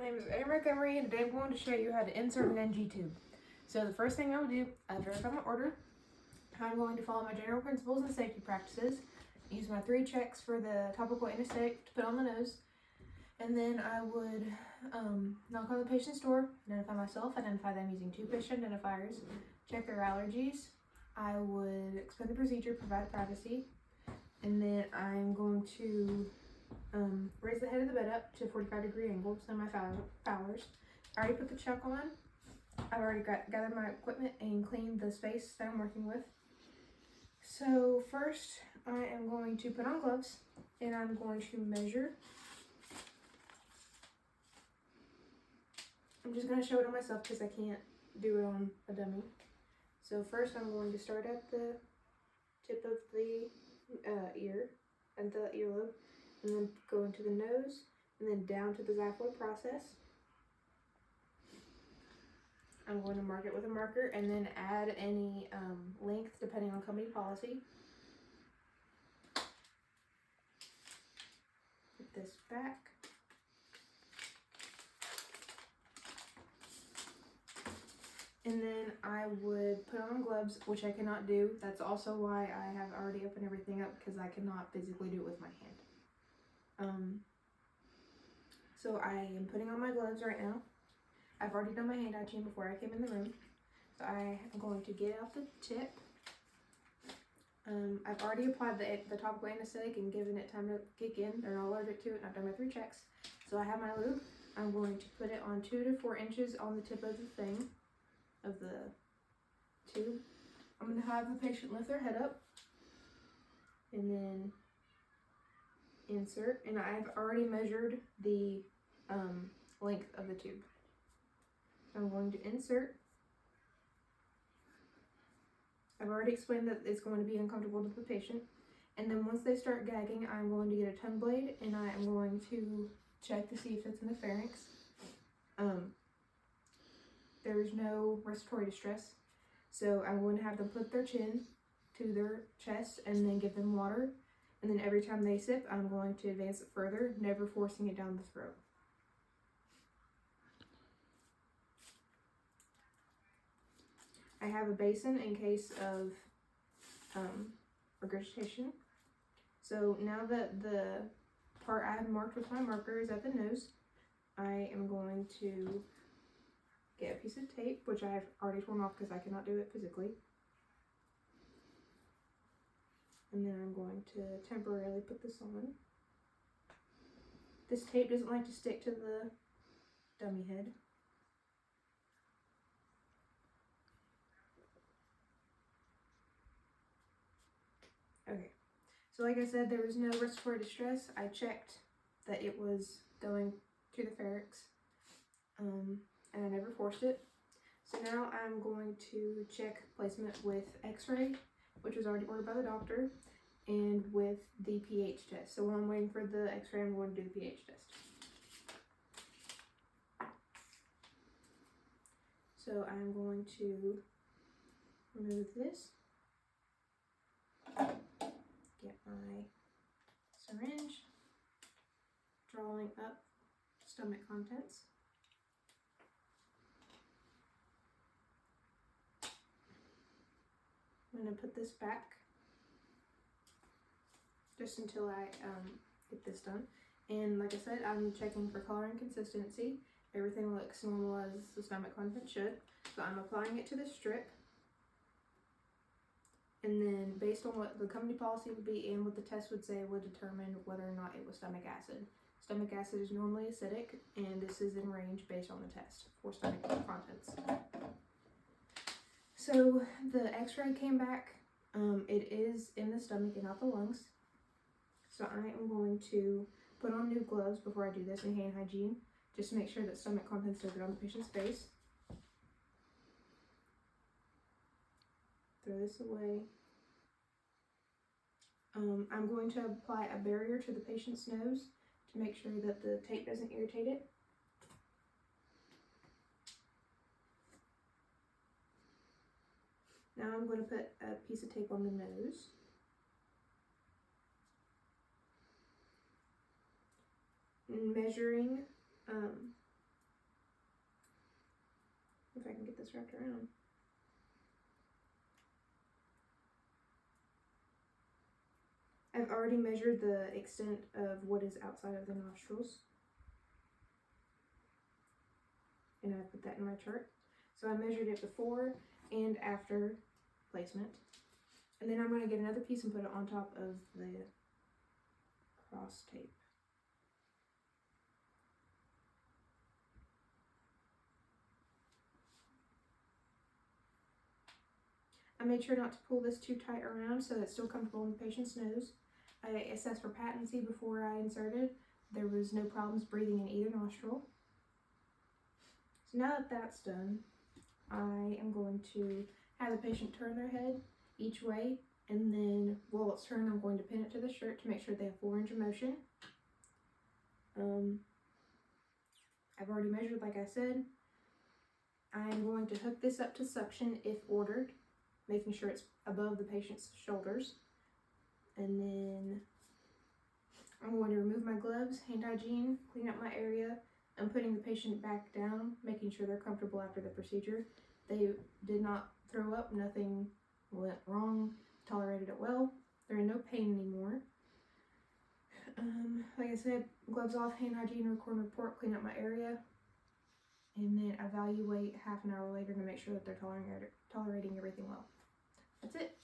name is Eddie Montgomery, and today I'm going to show you how to insert an NG tube. So the first thing I will do, after I fill my order, I'm going to follow my general principles and safety practices, use my 3 checks for the topical anesthetic to put on the nose, and then I would knock on the patient's door, identify myself, identify them using 2 patient identifiers, check their allergies. I would explain the procedure, provide privacy, and then I'm going to raise the head of the bed up to a 45-degree angle, so my fowlers. I already put the chuck on. I've already gathered my equipment and cleaned the space that I'm working with. So first, I am going to put on gloves, and I'm going to measure. I'm just going to show it on myself because I can't do it on a dummy. So first, I'm going to start at the tip of the ear, and the earlobe, and then go into the nose, and then down to the xiphoid process. I'm going to mark it with a marker, and then add any length depending on company policy. Put this back. And then I would put on gloves, which I cannot do. That's also why I have already opened everything up, because I cannot physically do it with my hand. So I am putting on my gloves right now. I've already done my hand hygiene before I came in the room. So I am going to get out the tip. I've already applied the topical anesthetic and given it time to kick in. They're not allergic to it, and I've done my 3 checks. So I have my lube. I'm going to put it on 2 to 4 inches on the tip of the thing, of the tube. I'm going to have the patient lift their head up, and then insert, and I've already measured the length of the tube. I'm going to insert. I've already explained that it's going to be uncomfortable to the patient, and then once they start gagging, I'm going to get a tongue blade, and I am going to check to see if it's in the pharynx. There's no respiratory distress, so I'm going to have them put their chin to their chest and then give them water. And then every time they sip, I'm going to advance it further, never forcing it down the throat. I have a basin in case of regurgitation. So now that the part I have marked with my marker is at the nose, I am going to get a piece of tape, which I've already torn off because I cannot do it physically. And then I'm going to temporarily put this on. This tape doesn't like to stick to the dummy head. Okay, so like I said, there was no respiratory distress. I checked that it was going to the pharynx, and I never forced it. So now I'm going to check placement with x-ray, which was already ordered by the doctor, and with the pH test. So while I'm waiting for the x-ray, I'm going to do the pH test. So I'm going to remove this, get my syringe, drawing up stomach contents. I'm going to put this back just until I get this done. And like I said, I'm checking for color and consistency. Everything looks normal as the stomach content should. So I'm applying it to the strip. And then based on what the company policy would be and what the test would say would determine whether or not it was stomach acid. Stomach acid is normally acidic, and this is in range based on the test for stomach contents. So the x-ray came back. It is in the stomach and not the lungs. So I am going to put on new gloves before I do this and hand hygiene, just to make sure that stomach contents don't get on the patient's face. Throw this away. I'm going to apply a barrier to the patient's nose to make sure that the tape doesn't irritate it. Now I'm going to put a piece of tape on the nose. Measuring this wrapped around. I've already measured the extent of what is outside of the nostrils. And I put that in my chart. So I measured it before and after placement. And then I'm going to get another piece and put it on top of the cross tape. I made sure not to pull this too tight around so it's still comfortable in the patient's nose. I assessed for patency before I inserted. There was no problems breathing in either nostril. So now that that's done, I am going to have the patient turn their head each way, and then while it's turned, I'm going to pin it to the shirt to make sure they have full range of motion. I've already measured, like I said. I'm going to hook this up to suction if ordered, making sure it's above the patient's shoulders. And then I'm going to remove my gloves, hand hygiene, clean up my area. I'm putting the patient back down, making sure they're comfortable after the procedure. They did not throw up, nothing went wrong, tolerated it well. They're in no pain anymore. Like I said, gloves off, hand hygiene, record and report, clean up my area, and then evaluate half an hour later to make sure that they're tolerating everything well. That's it.